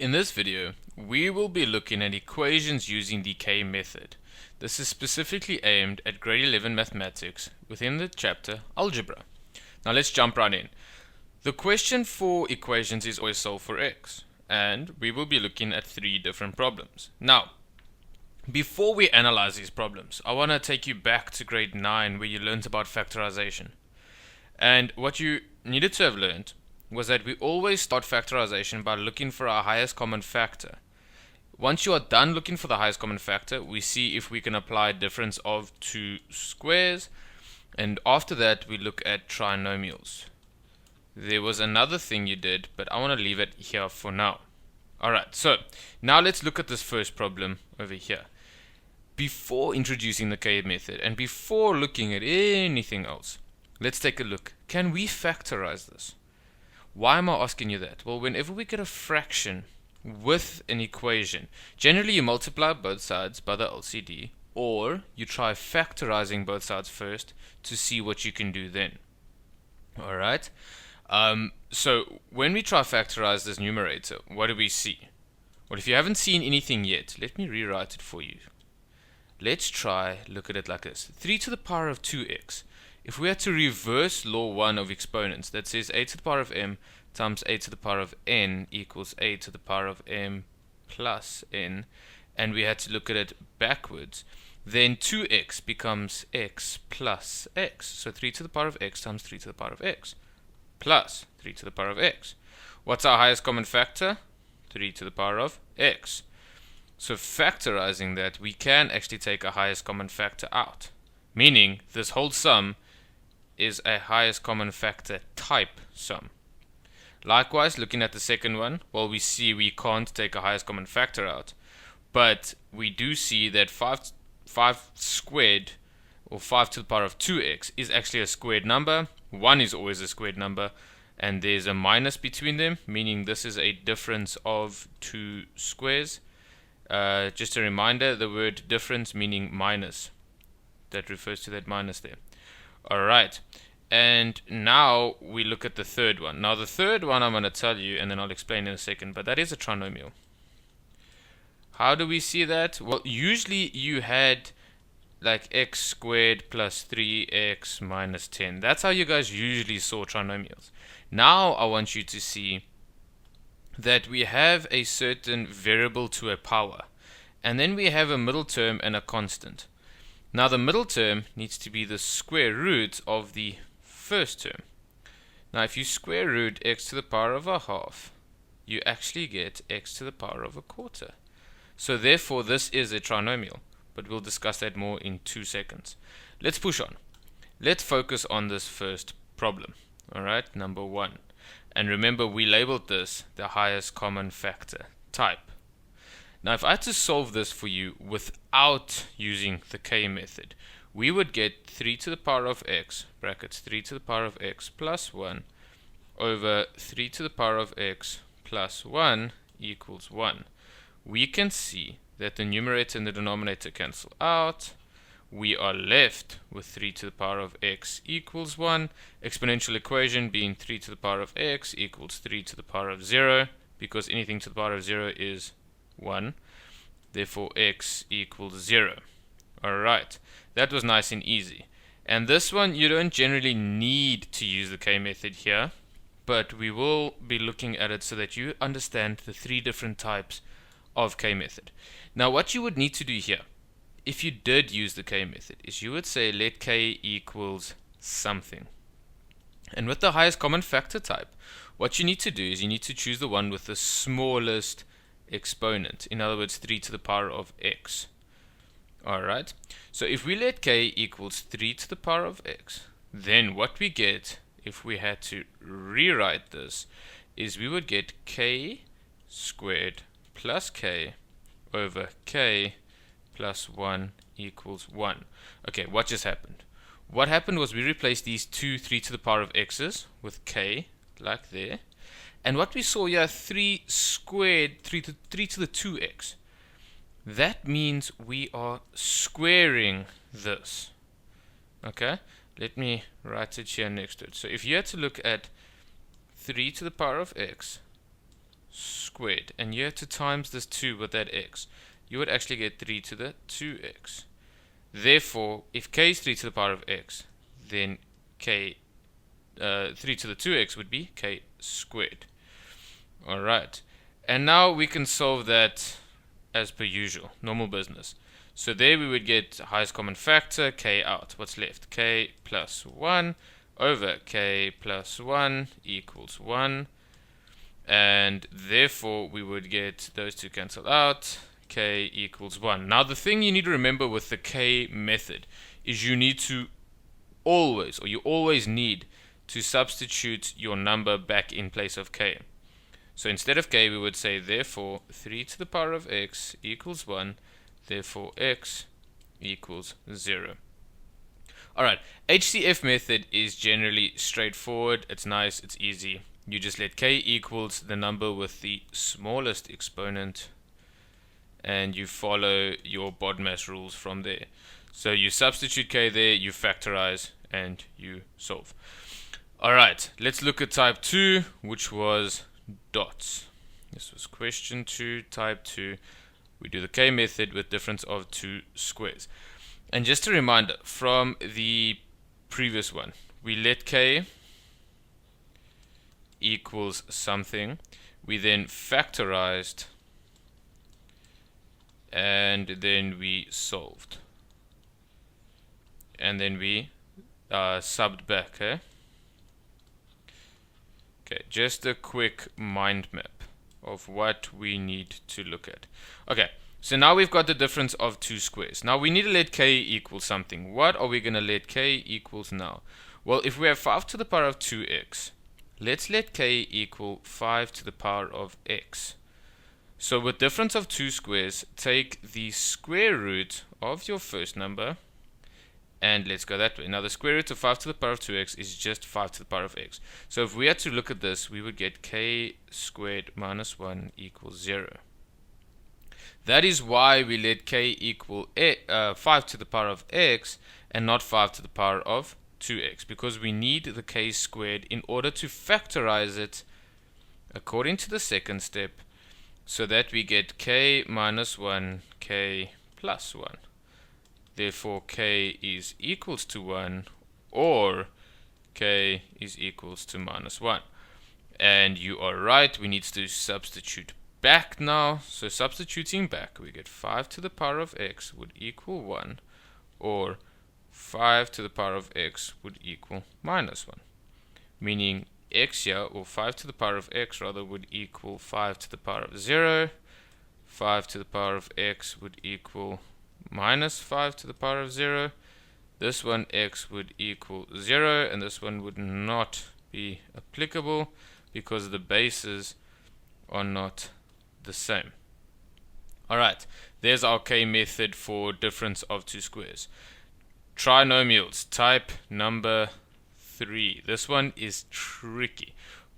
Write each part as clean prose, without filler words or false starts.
In this video, we will be looking at equations using the K method. This is specifically aimed at grade 11 mathematics within the chapter Algebra. Now let's jump right in. The question for equations is always solve for x, and we will be looking at 3 different problems. Now, before we analyze these problems, I want to take you back to grade 9 where you learned about factorization. And what you needed to have learned was that we always start factorization by looking for our highest common factor. Once you are done looking for the highest common factor, we see if we can apply difference of two squares, and after that we look at trinomials. There was another thing you did, but I want to leave it here for now. Alright, so now let's look at this first problem over here. Before introducing the K method and before looking at anything else, let's take a look. Can we factorize this? Why am I asking you that? Well, whenever we get a fraction with an equation, generally you multiply both sides by the LCD, or you try factorizing both sides first to see what you can do then. Alright? So when we try factorize this numerator, what do we see? Well, if you haven't seen anything yet, let me rewrite it for you. Let's try look at it like this. 3 to the power of 2x. If we had to reverse law 1 of exponents, that says a to the power of m times a to the power of n equals a to the power of m plus n, and we had to look at it backwards, then 2x becomes x plus x. So 3 to the power of x times 3 to the power of x plus 3 to the power of x. What's our highest common factor? 3 to the power of x. So factorizing that, we can actually take a highest common factor out, meaning this whole sum is a highest common factor type sum. Likewise, looking at the second one, well, we see we can't take a highest common factor out, but we do see that 5 squared, or 5 to the power of 2x, is actually a squared number. 1 is always a squared number, and there's a minus between them, meaning this is a difference of 2 squares. Just a reminder, the word difference meaning minus, that refers to that minus there. Alright, and now we look at the third one. Now the third one I'm going to tell you, and then I'll explain in a second, but that is a trinomial. How do we see that? Well, usually you had like x squared plus 3x minus 10. That's how you guys usually saw trinomials. Now I want you to see that we have a certain variable to a power, and then we have a middle term and a constant. Now the middle term needs to be the square root of the first term. Now if you square root x to the power of a half, you actually get x to the power of a quarter. So therefore this is a trinomial, but we'll discuss that more in 2 seconds. Let's push on. Let's focus on this first problem. Alright, number 1. And remember, we labeled this the highest common factor type. Now if I had to solve this for you without using the K method, we would get 3 to the power of x, brackets 3 to the power of x plus 1, over 3 to the power of x plus 1 equals 1. We can see that the numerator and the denominator cancel out. We are left with 3 to the power of x equals 1. Exponential equation being 3 to the power of x equals 3 to the power of 0, because anything to the power of 0 is 1. Therefore x equals 0. Alright, that was nice and easy. And this one you don't generally need to use the K method here, but we will be looking at it so that you understand the 3 different types of K method. Now what you would need to do here, if you did use the K method, is you would say let k equals something. And with the highest common factor type, what you need to do is you need to choose the one with the smallest exponent. In other words, 3 to the power of x. Alright, so if we let k equals 3 to the power of x, then what we get, if we had to rewrite this, is we would get k squared plus k over k plus 1 equals 1. Okay, what just happened? What happened was we replaced these two 3 to the power of x's with k, like there. And what we saw here, 3 squared, 3 to the 2x. That means we are squaring this. Okay, let me write it here next to it. So if you had to look at 3 to the power of x squared, and you have to times this 2 with that x, you would actually get 3 to the 2x. Therefore, if k is 3 to the power of x, then 3 to the 2x would be k squared. Alright, and now we can solve that as per usual, normal business. So there we would get highest common factor, k out. What's left? K plus 1 over k plus 1 equals 1. And therefore we would get those two cancel out, k equals 1. Now the thing you need to remember with the k method is you need to you always need to substitute your number back in place of k. So instead of k we would say therefore 3 to the power of x equals 1, therefore x equals 0. Alright, HCF method is generally straightforward, it's nice, it's easy. You just let k equals the number with the smallest exponent and you follow your BODMAS rules from there. So you substitute k there, you factorize, and you solve. Alright, let's look at type 2, which was dots. This was question 2, type 2. We do the k method with difference of two squares. And just a reminder, from the previous one, we let k equals something. We then factorized, and then we solved. And then we subbed back, eh? Okay, just a quick mind map of what we need to look at. Okay, so now we've got the difference of two squares. Now we need to let k equal something. What are we going to let k equals now? Well, if we have 5 to the power of 2x, let's let k equal 5 to the power of x. So with difference of two squares, take the square root of your first number, and let's go that way. Now the square root of 5 to the power of 2x is just 5 to the power of x. So if we had to look at this, we would get k squared minus 1 equals 0. That is why we let k equal 5 to the power of x and not 5 to the power of 2x, because we need the k squared in order to factorize it according to the second step, so that we get k minus 1, k plus 1. Therefore k is equals to 1, or k is equals to minus 1. And you are right, we need to substitute back now. So substituting back, we get 5 to the power of x would equal 1, or 5 to the power of x would equal minus 1. Meaning x here, or 5 to the power of x rather, would equal 5 to the power of 0. 5 to the power of x would equal minus 5 to the power of 0. This one x would equal 0, and this one would not be applicable because the bases are not the same. Alright, there's our k method for difference of two squares. Trinomials, type number 3. This one is tricky,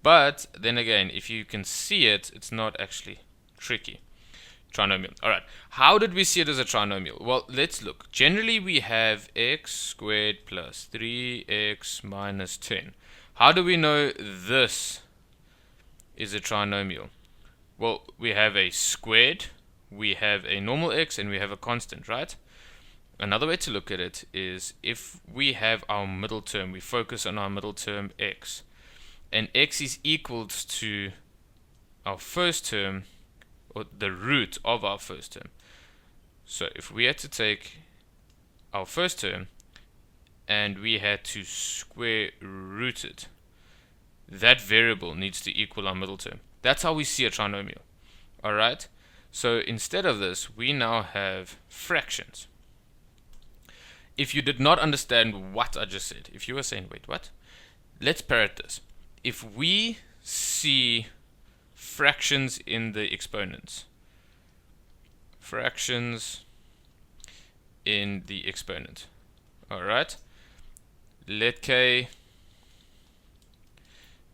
but then again, if you can see it, it's not actually tricky. Trinomial. Alright, how did we see it as a trinomial? Well, let's look. Generally we have x squared plus 3x minus 10. How do we know this is a trinomial? Well, we have a squared, we have a normal x, and we have a constant, right? Another way to look at it is if we have our middle term, we focus on our middle term x, and x is equal to our first term, or the root of our first term. So if we had to take our first term and we had to square root it, that variable needs to equal our middle term. That's how we see a trinomial. Alright? So instead of this, we now have fractions. If you did not understand what I just said, if you were saying, wait, what? Let's parrot this. If we see fractions in the exponents, fractions in the exponent, alright, let k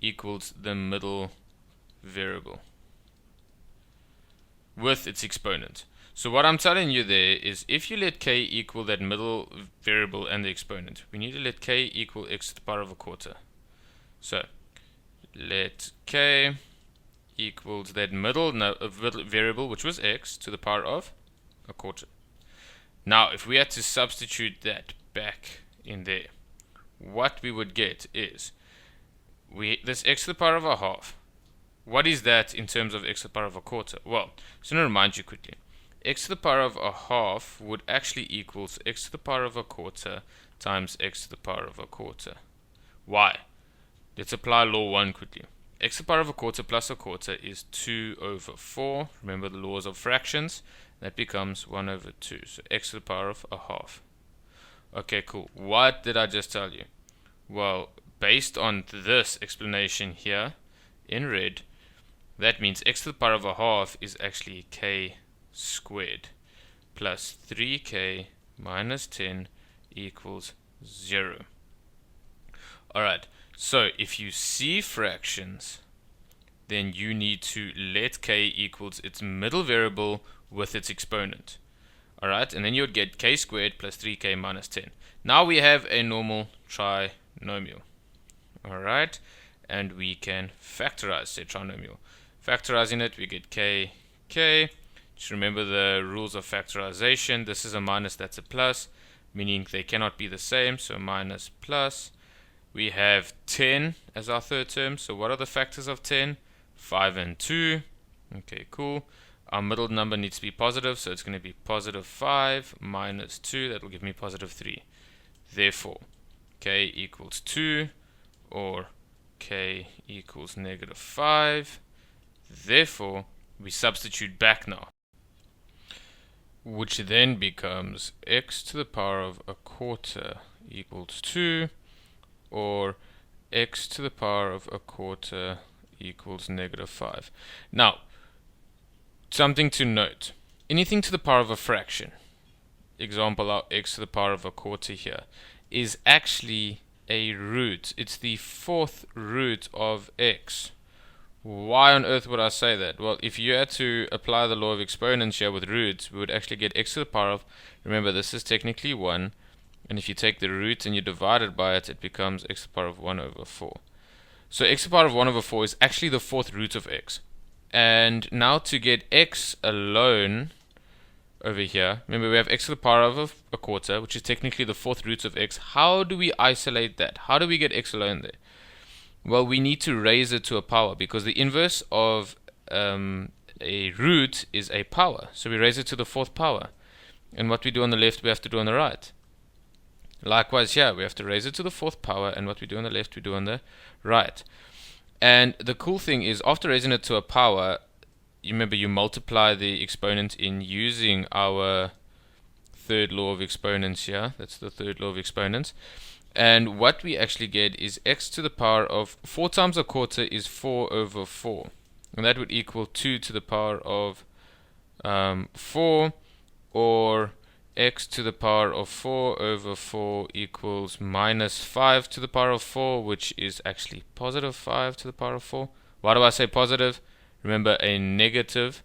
equals the middle variable with its exponent. So what I'm telling you there is if you let k equal that middle variable and the exponent, we need to let k equal x to the power of a quarter. So let k equals that middle variable, which was x, to the power of a quarter. Now, if we had to substitute that back in there, what we would get is this x to the power of a half. What is that in terms of x to the power of a quarter? Well, just want to remind you quickly. X to the power of a half would actually equals x to the power of a quarter times x to the power of a quarter. Why? Let's apply law 1 quickly. X to the power of a quarter plus a quarter is 2 over 4. Remember the laws of fractions. That becomes 1 over 2. So x to the power of a half. Okay, cool. What did I just tell you? Well, based on this explanation here in red, that means x to the power of a half is actually k squared plus 3k minus 10 equals 0. Alright, so if you see fractions, then you need to let k equals its middle variable with its exponent. Alright, and then you would get k squared plus 3k minus 10. Now we have a normal trinomial. Alright, and we can factorize the trinomial. Factorizing it, we get k. Just remember the rules of factorization. This is a minus, that's a plus, meaning they cannot be the same, so minus plus. We have 10 as our third term, so what are the factors of 10? 5 and 2. Okay, cool. Our middle number needs to be positive, so it's going to be positive 5 minus 2. That will give me positive 3. Therefore, k equals 2, or k equals negative 5. Therefore, we substitute back now, which then becomes x to the power of a quarter equals 2, or x to the power of a quarter equals negative 5. Now, something to note. Anything to the power of a fraction, example our x to the power of a quarter here, is actually a root. It's the fourth root of x. Why on earth would I say that? Well, if you had to apply the law of exponents here with roots, we would actually get x to the power of, remember this is technically 1, and if you take the root and you divide it by it, it becomes x to the power of 1 over 4. So x to the power of 1 over 4 is actually the fourth root of x. And now to get x alone over here, remember we have x to the power of a quarter, which is technically the fourth root of x. How do we isolate that? How do we get x alone there? Well, we need to raise it to a power, because the inverse of a root is a power. So we raise it to the fourth power. And what we do on the left, we have to do on the right. Likewise here, we have to raise it to the fourth power, and what we do on the left, we do on the right. And the cool thing is, after raising it to a power, you remember you multiply the exponent in using our third law of exponents here. That's the third law of exponents. And what we actually get is x to the power of 4 times a quarter is 4 over 4. And that would equal 2 to the power of 4, or x to the power of 4 over 4 equals minus 5 to the power of 4, which is actually positive 5 to the power of 4. Why do I say positive? Remember, a negative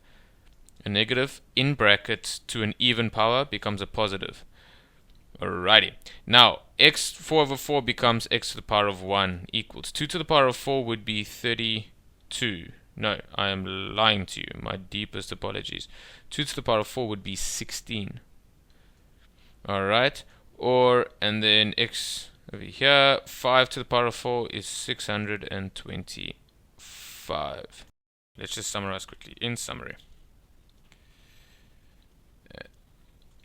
in brackets to an even power becomes a positive. Alrighty. Now, x 4 over 4 becomes x to the power of 1 equals 2 to the power of 4 would be 32. No, I am lying to you. My deepest apologies. 2 to the power of 4 would be 16. Alright. And then x over here, 5 to the power of 4 is 625. Let's just summarize quickly. In summary,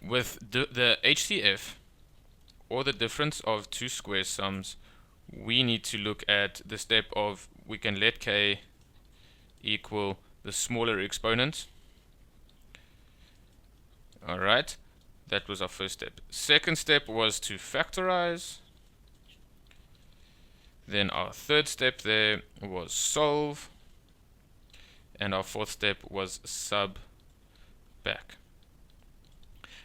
with the HCF, or the difference of two square sums, we need to look at the step of, we can let k equal the smaller exponent. Alright, that was our first step. Second step was to factorize. Then our third step there was solve. And our fourth step was sub back.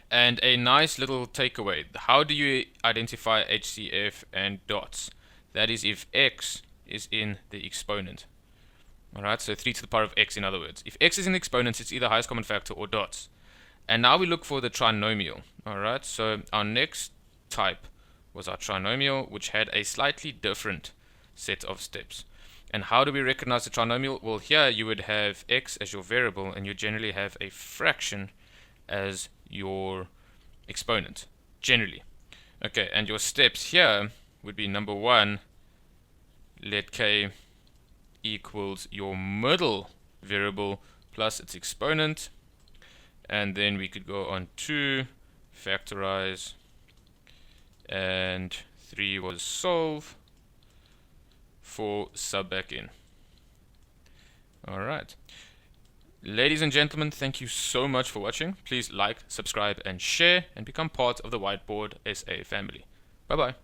And a nice little takeaway. How do you identify HCF and dots? That is if x is in the exponent. Alright, so 3 to the power of x in other words. If x is in the exponent, it's either highest common factor or dots. And now we look for the trinomial. Alright, so our next type was our trinomial, which had a slightly different set of steps. And how do we recognize the trinomial? Well, here you would have x as your variable, and you generally have a fraction as your exponent, generally. Okay, and your steps here would be number 1, let k equals your middle variable plus its exponent, and then we could go on 2, factorize, and 3 was solve, 4 sub back in. Alright. Ladies and gentlemen, thank you so much for watching. Please like, subscribe, and share, and become part of the Whiteboard SA family. Bye bye.